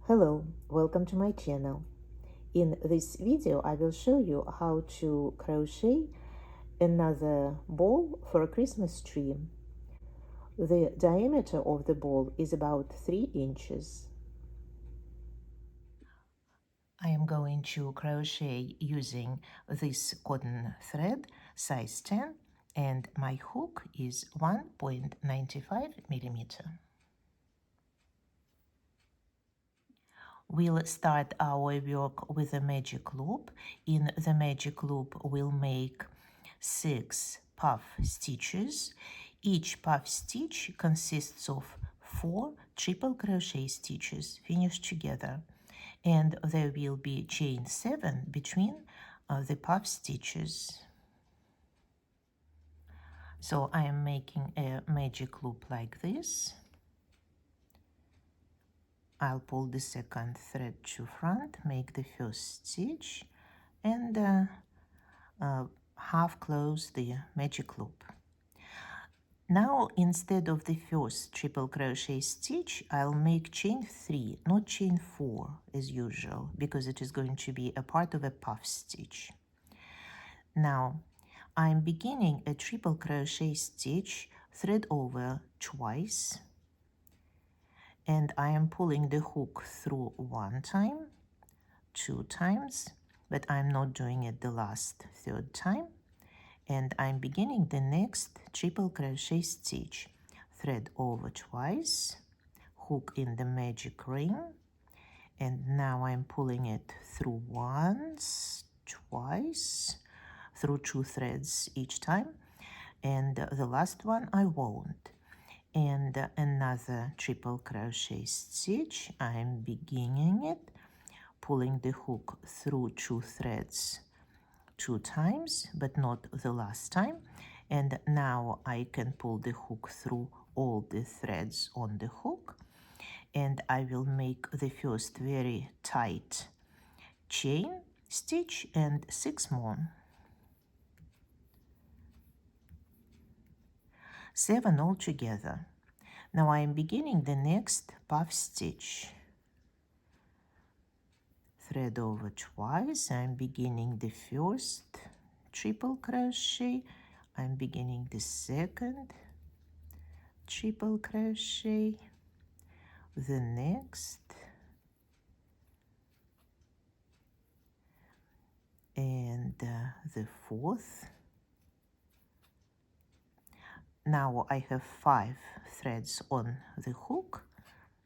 Hello, welcome to my channel. In this video I will show you how to crochet another ball for a Christmas tree. The diameter of the ball is about 3 inches. I am going to crochet using this cotton thread size 10 and my hook is 1.95 millimeter. We'll start our work with a magic loop. In the magic loop, we'll make 6 puff stitches. Each puff stitch consists of 4 triple crochet stitches finished together, and there will be chain 7 between the puff stitches. So I am making a magic loop like this. I'll pull the second thread to front, make the first stitch, and half close the magic loop. Now, instead of the first triple crochet stitch, I'll make chain 3, not chain 4 as usual, because it is going to be a part of a puff stitch. Now, I'm beginning a triple crochet stitch, thread over twice, and I am pulling the hook through 1 time, 2 times, but I'm not doing it the last 3rd time. And I'm beginning the next triple crochet stitch, thread over twice, hook in the magic ring, and now I'm pulling it through once, twice, through 2 threads each time, and the last one I won't. And another triple crochet stitch, I'm beginning it, pulling the hook through 2 threads 2 times, but not the last time. And now I can pull the hook through all the threads on the hook, and I will make the first very tight chain stitch and 6 more. 7 altogether. Now I am beginning the next puff stitch. Thread over twice. I'm beginning the first triple crochet. I'm beginning the second triple crochet, the next, and the 4th. Now I have 5 threads on the hook,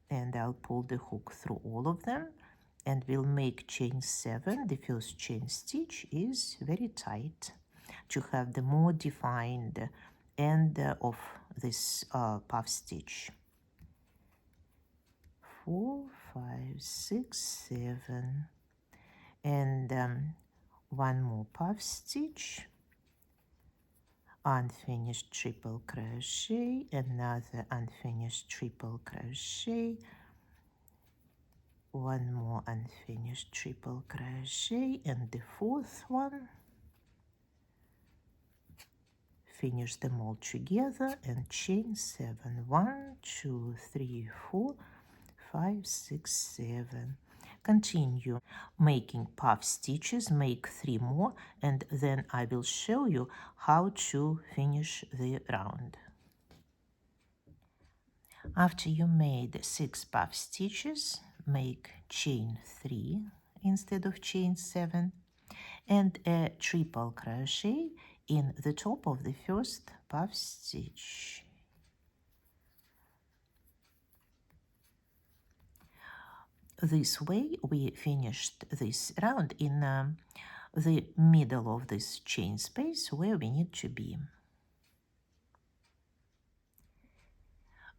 and I'll pull the hook through all of them, and we'll make chain 7. The first chain stitch is very tight to have the more defined end of this puff stitch. 4, 5, 6, 7, and 1 more puff stitch, unfinished triple crochet, another unfinished triple crochet, 1 more unfinished triple crochet, and the 4th one. Finish them all together and chain 7. 1, 2, 3, 4, 5, 6, 7. Continue making puff stitches, make 3 more, and then I will show you how to finish the round. After you made 6 puff stitches, make chain 3 instead of chain 7 and a triple crochet in the top of the first puff stitch. This way we finished this round in the middle of this chain space where we need to be.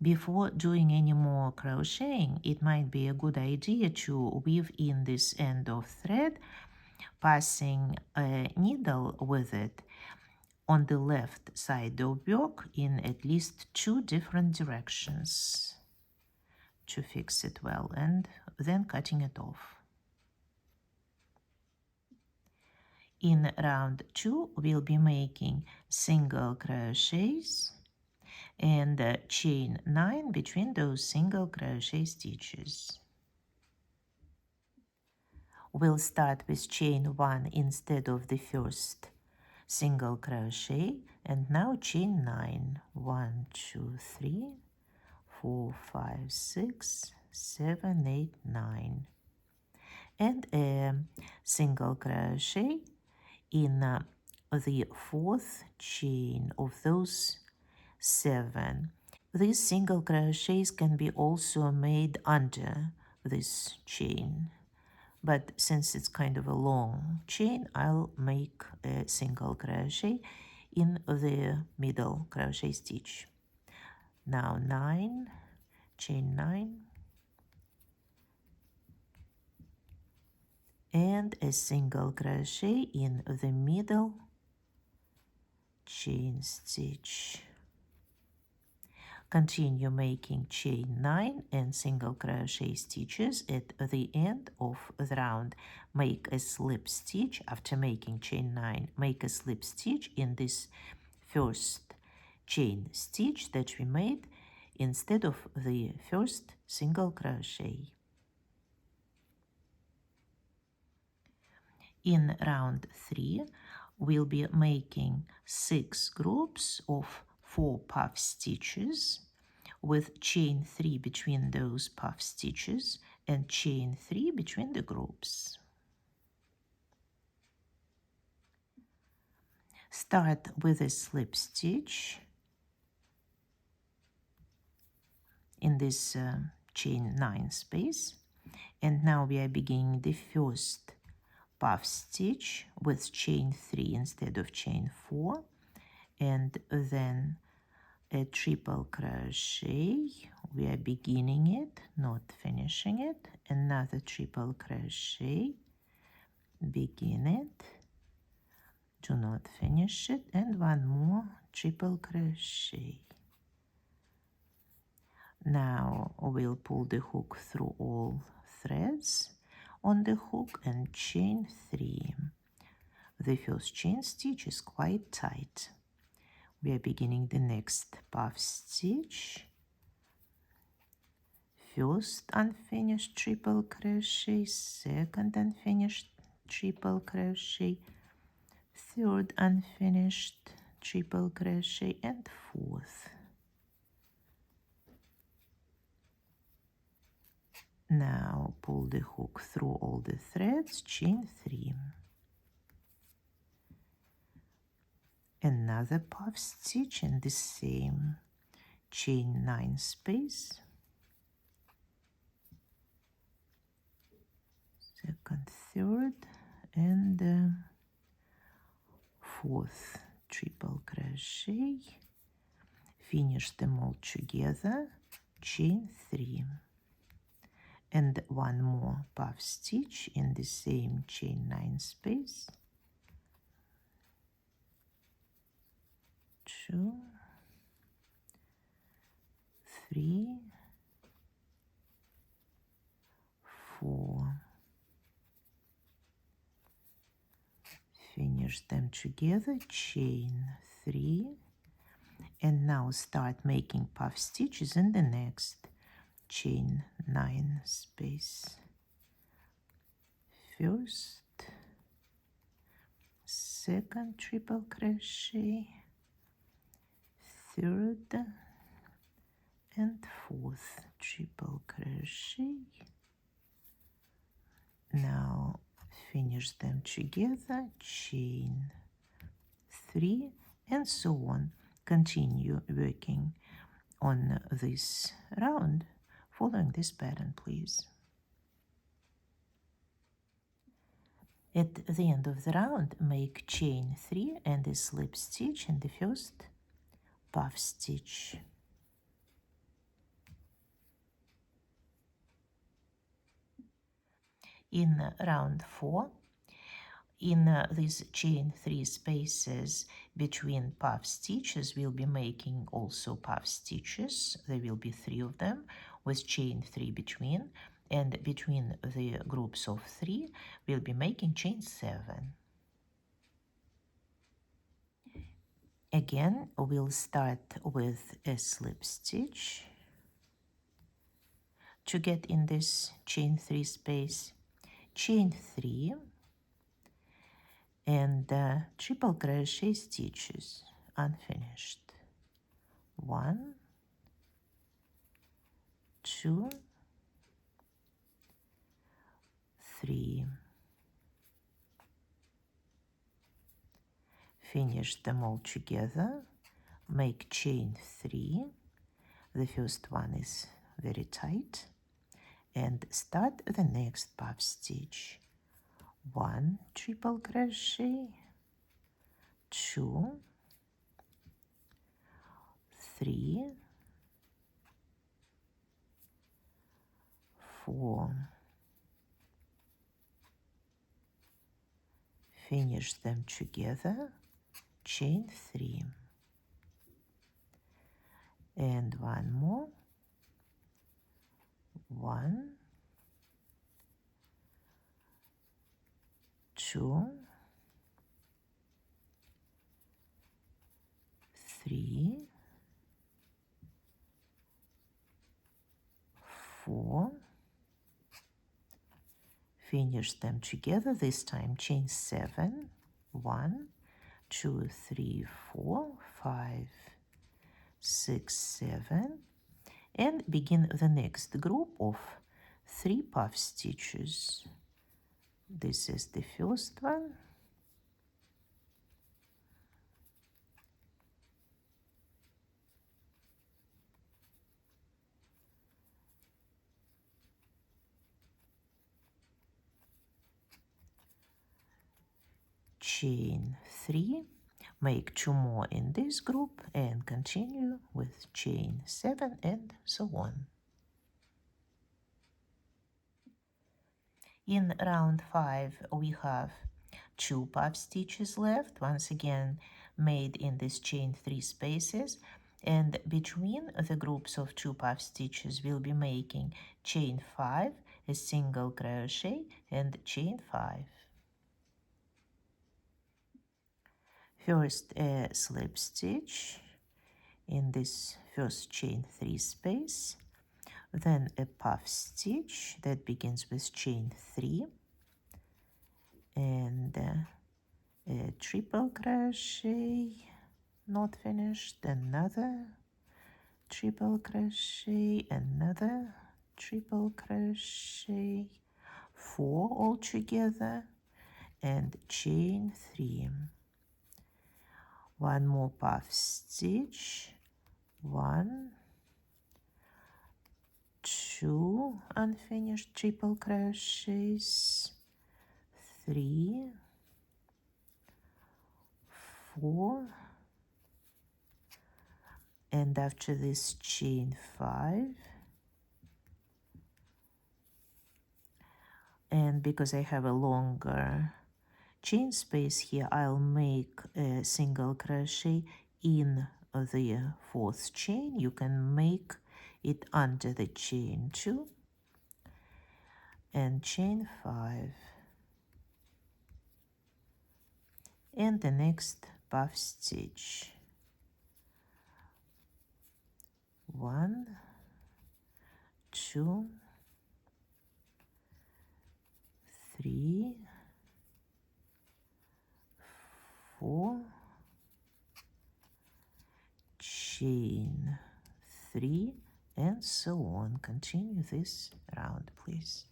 Before doing any more crocheting, it might be a good idea to weave in this end of thread, passing a needle with it on the left side of work in at least 2 different directions to fix it well, and then cutting it off. In round 2, we'll be making single crochets and chain 9 between those single crochet stitches. we'll start with chain 1 instead of the first single crochet, and now chain 9. 1, 2, 3, 4, 5, 6, 7, 8, 9, and a single crochet in the fourth chain of those 7. These single crochets can be also made under this chain, but since it's kind of a long chain, I'll make a single crochet in the middle crochet stitch. Now 9, chain 9, and a single crochet in the middle chain stitch. Continue making chain 9 and single crochet stitches at the end of the round. Make a slip stitch after making chain 9. Make a slip stitch in this first chain stitch that we made instead of the first single crochet. In round 3, we'll be making 6 groups of 4 puff stitches with chain 3 between those puff stitches and chain 3 between the groups. Start with a slip stitch in this chain 9 space, and now we are beginning the first puff stitch with chain 3 instead of chain 4, and then a triple crochet. We are beginning it, not finishing it. Another triple crochet, begin it, do not finish it, and one more triple crochet. Now we'll pull the hook through all threads on the hook and chain 3. The first chain stitch is quite tight. We are beginning the next puff stitch. First unfinished triple crochet, second unfinished triple crochet, third unfinished triple crochet, and fourth. Now pull the hook through all the threads, chain 3. Another puff stitch in the same chain 9 space. Second, third, and fourth triple crochet. Finish them all together, chain 3. And one more puff stitch in the same chain 9 space. 2, 3, 4. Finish them together, chain 3, and now start making puff stitches in the next chain 9 space. First, second triple crochet, third and fourth triple crochet. Now finish them together, chain 3, and so on. Continue working on this round following this pattern, please. At the end of the round, make chain 3 and a slip stitch in the first puff stitch. In round 4, in these chain 3 spaces between puff stitches, we'll be making also puff stitches. There will be 3 of them with chain 3 between, and between the groups of 3, we'll be making chain 7. Again, we'll start with a slip stitch to get in this chain 3 space. chain 3, and triple crochet stitches unfinished. 1, 2, 3. Finish them all together. Make chain 3. The first one is very tight. And start the next puff stitch. 1 triple crochet, 2, 3, 4. Finish them together, chain 3. And one more. 1, 2, 3, 4. Finish them together, this time chain 7. 1, 2, 3, 4, 5, 6, 7. And begin the next group of 3 puff stitches. This is the first one. Chain 3, make 2 more in this group and continue with chain 7 and so on. In round 5 we have 2 puff stitches left, once again made in this chain 3 spaces, and between the groups of 2 puff stitches we'll be making chain 5, a single crochet, and chain 5. First a slip stitch in this first chain 3 space, then a puff stitch that begins with chain 3, and a triple crochet not finished, another triple crochet, another triple crochet, 4 altogether, and chain 3. One more puff stitch, 1, 2 unfinished triple crochets, 3, 4, and after this chain 5. And because I have a longer chain space here, I'll make a single crochet in the 4th chain. You can make it under the chain 2 and chain 5, and the next puff stitch. 1, 2, 3, 4, chain 3, and so on. Continue this round, please.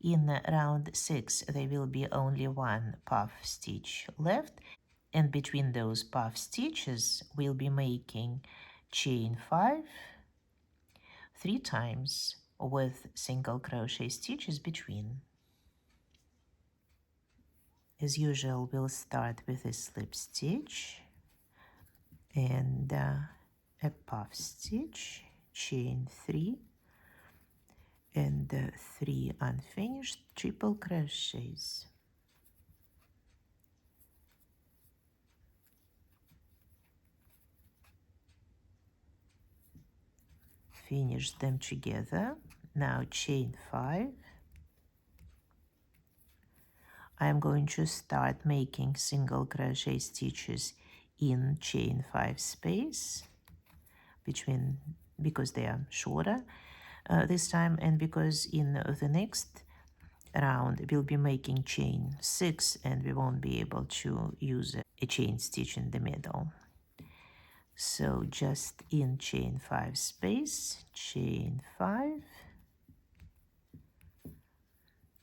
In round 6 there will be only 1 puff stitch left, and between those puff stitches we'll be making chain 5 3 times with single crochet stitches between. As usual, we'll start with a slip stitch and a puff stitch, chain 3, and 3 unfinished triple crochets. Finish them together. Now chain 5. I'm going to start making single crochet stitches in chain 5 space between, because they are shorter. this time, and because in the next round we'll be making chain 6 and we won't be able to use a chain stitch in the middle. So just in chain 5 space, chain 5,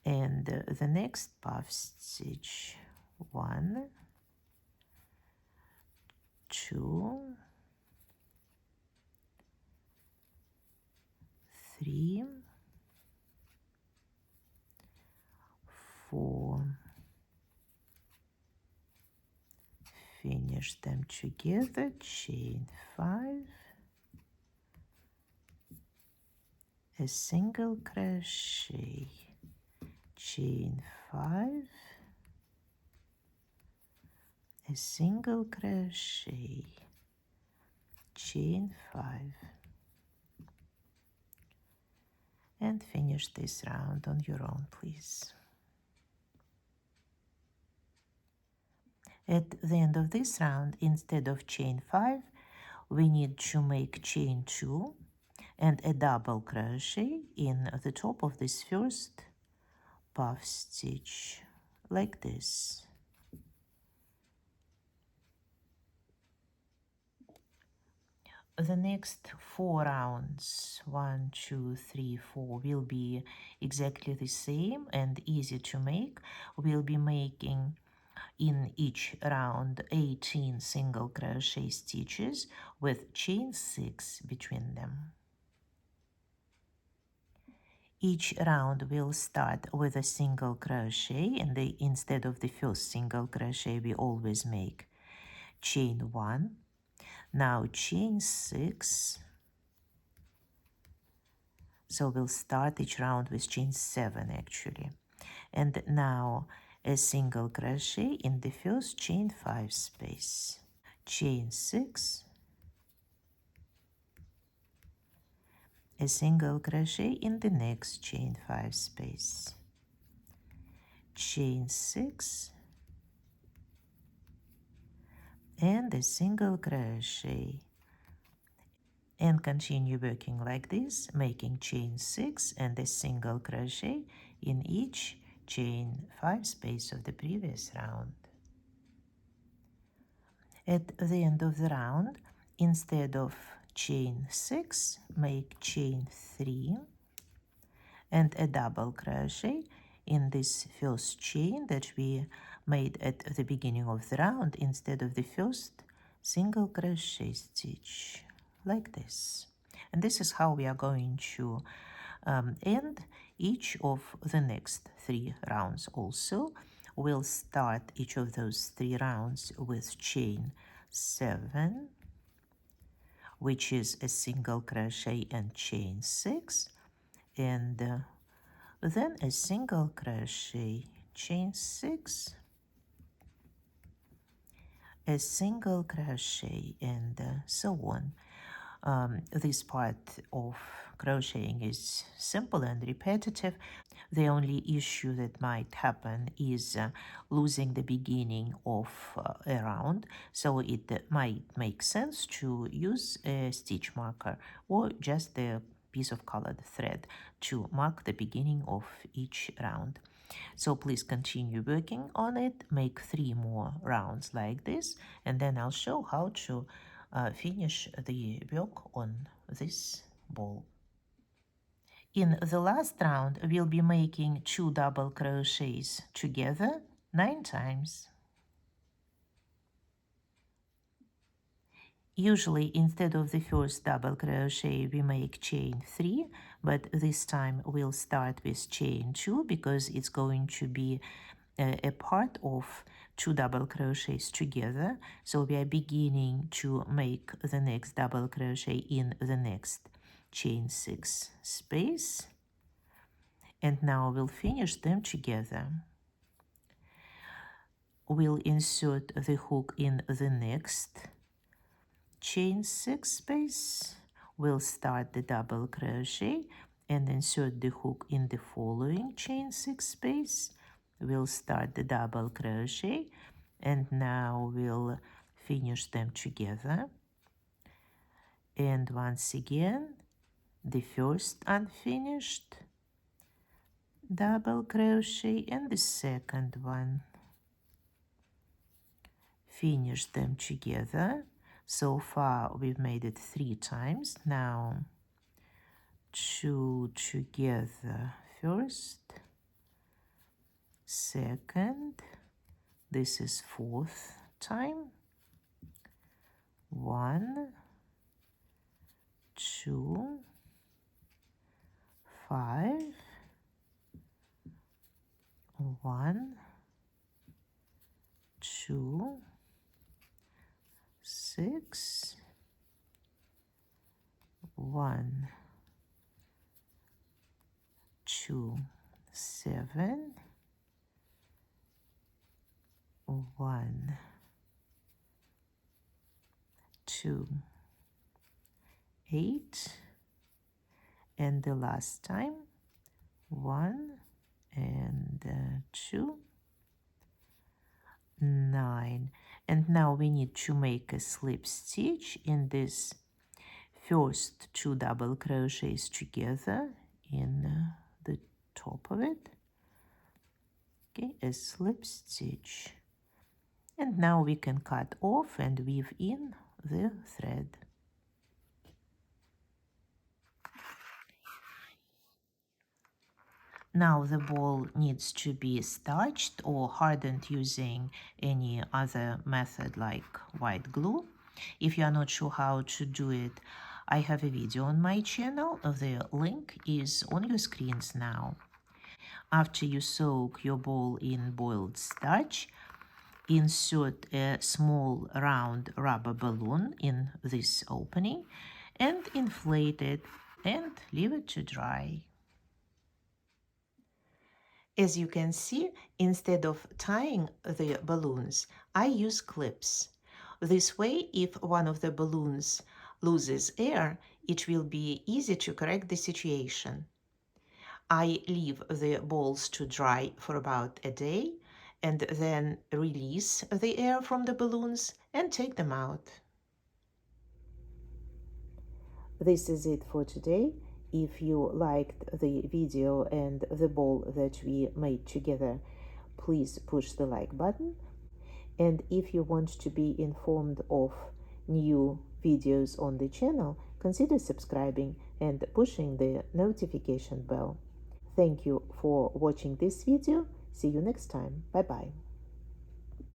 and the next puff stitch 1, 2, 3, 4, finish them together, chain 5, a single crochet, chain 5, a single crochet, chain 5, and finish this round on your own, please. At the end of this round, instead of chain 5, we need to make chain 2 and a double crochet in the top of this first puff stitch, like this. The next 4 rounds, 1, 2, 3, 4, will be exactly the same and easy to make. We'll be making in each round 18 single crochet stitches with chain 6 between them. Each round will start with a single crochet, and instead of the first single crochet we always make chain 1. Now chain 6. So we'll start each round with chain 7 actually. And now a single crochet in the first chain 5 space. Chain 6. A single crochet in the next chain 5 space. Chain 6. And a single crochet. And continue working like this, making chain 6 and a single crochet in each chain 5 space of the previous round. At the end of the round, instead of chain 6, make chain 3 and a double crochet in this first chain that we made at the beginning of the round instead of the first single crochet stitch, like this. And this is how we are going to end each of the next 3 rounds. Also, we'll start each of those 3 rounds with chain 7, which is a single crochet and chain 6, and then a single crochet, chain 6, a single crochet, and so on. This part of crocheting is simple and repetitive. The only issue that might happen is losing the beginning of a round, so it might make sense to use a stitch marker or just a piece of colored thread to mark the beginning of each round. So please continue working on it, make 3 more rounds like this, and then I'll show how to finish the work on this ball. In the last round, we'll be making 2 double crochets together 9 times. Usually, instead of the first double crochet, we make chain 3, but this time we'll start with chain 2 because it's going to be a part of 2 double crochets together. So we are beginning to make the next double crochet in the next chain 6 space. And now we'll finish them together. We'll insert the hook in the next chain 6 space. We'll start the double crochet and insert the hook in the following chain 6 space. We'll start the double crochet and now we'll finish them together. And once again, the first unfinished double crochet and the second one. Finish them together. So far we've made it 3 times. Now 2 together first, second, this is 4th time, 1, 2, 5, 1, 2, 6, 1, 2, 7, 1, 2, 8, and the last time 1 and 2, 9. And now we need to make a slip stitch in this first 2 double crochets together in the top of it. Okay, a slip stitch. And now we can cut off and weave in the thread. Now the ball needs to be starched or hardened using any other method like white glue. If you are not sure how to do it, I have a video on my channel. The link is on your screens now. After you soak your ball in boiled starch, insert a small round rubber balloon in this opening and inflate it and leave it to dry. As you can see, instead of tying the balloons, I use clips. This way, if one of the balloons loses air, it will be easy to correct the situation. I leave the balls to dry for about a day and then release the air from the balloons and take them out. This is it for today. If you liked the video and the ball that we made together, please push the like button. And if you want to be informed of new videos on the channel, consider subscribing and pushing the notification bell. Thank you for watching this video. See you next time. Bye bye.